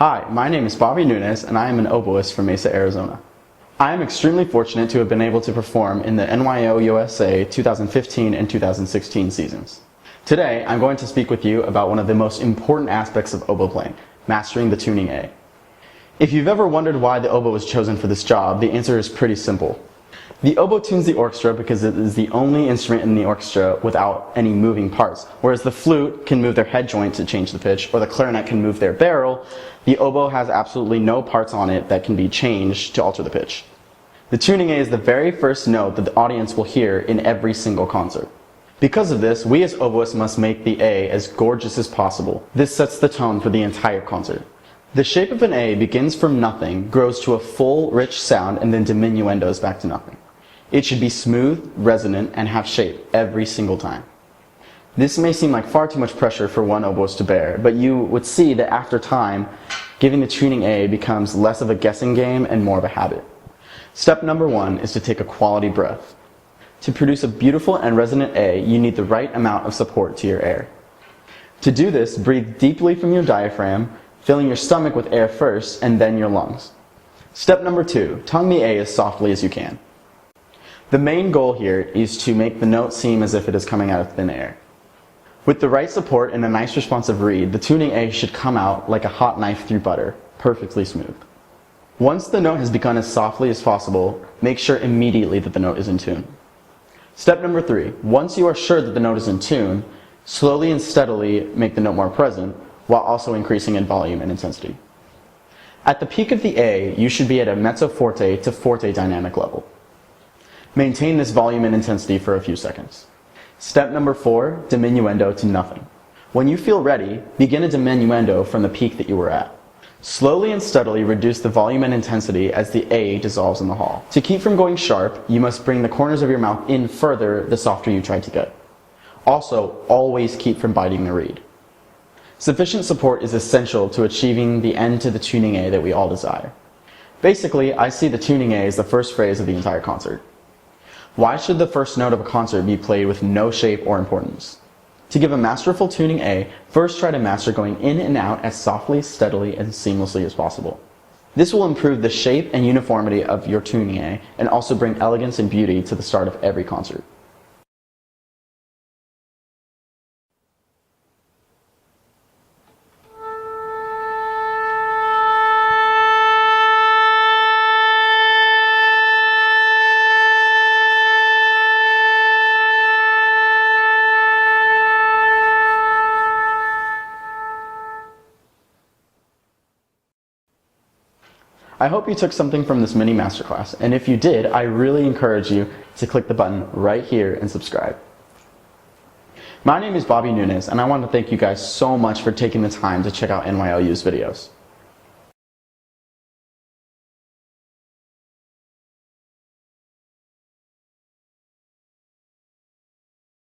Hi, my name is Bobby Nunes and I am an oboist from Mesa, Arizona. I am extremely fortunate to have been able to perform in the NYO-USA 2015 and 2016 seasons. Today, I'm going to speak with you about one of the most important aspects of oboe playing, mastering the tuning A. If you've ever wondered why the oboe was chosen for this job, the answer is pretty simple. The oboe tunes the orchestra because it is the only instrument in the orchestra without any moving parts. Whereas the flute can move their head joint to change the pitch, or the clarinet can move their barrel, the oboe has absolutely no parts on it that can be changed to alter the pitch. The tuning A is the very first note that the audience will hear in every single concert. Because of this, we as oboists must make the A as gorgeous as possible. This sets the tone for the entire concert. The shape of an A begins from nothing, grows to a full, rich sound, and then diminuendos back to nothing. It should be smooth, resonant, and have shape every single time. This may seem like far too much pressure for one oboist to bear, but you would see that after time, giving the tuning A becomes less of a guessing game and more of a habit. Step number 1 is to take a quality breath. To produce a beautiful and resonant A, you need the right amount of support to your air. To do this, breathe deeply from your diaphragm, filling your stomach with air first and then your lungs. Step number 2, tongue the A as softly as you can. The main goal here is to make the note seem as if it is coming out of thin air. With the right support and a nice responsive reed, the tuning A should come out like a hot knife through butter, perfectly smooth. Once the note has begun as softly as possible, make sure immediately that the note is in tune. Step number 3, once you are sure that the note is in tune, slowly and steadily make the note more present, while also increasing in volume and intensity. At the peak of the A, you should be at a mezzo forte to forte dynamic level. Maintain this volume and intensity for a few seconds. Step number 4, diminuendo to nothing. When you feel ready, begin a diminuendo from the peak that you were at. Slowly and steadily reduce the volume and intensity as the A dissolves in the hall. To keep from going sharp, you must bring the corners of your mouth in further the softer you try to get. Also, always keep from biting the reed. Sufficient support is essential to achieving the end to the tuning A that we all desire. Basically, I see the tuning A as the first phrase of the entire concert. Why should the first note of a concert be played with no shape or importance? To give a masterful tuning A, first try to master going in and out as softly, steadily, and seamlessly as possible. This will improve the shape and uniformity of your tuning A and also bring elegance and beauty to the start of every concert. I hope you took something from this mini masterclass, and if you did, I really encourage you to click the button right here and subscribe. My name is Bobby Nunes, and I want to thank you guys so much for taking the time to check out NYO-U's videos.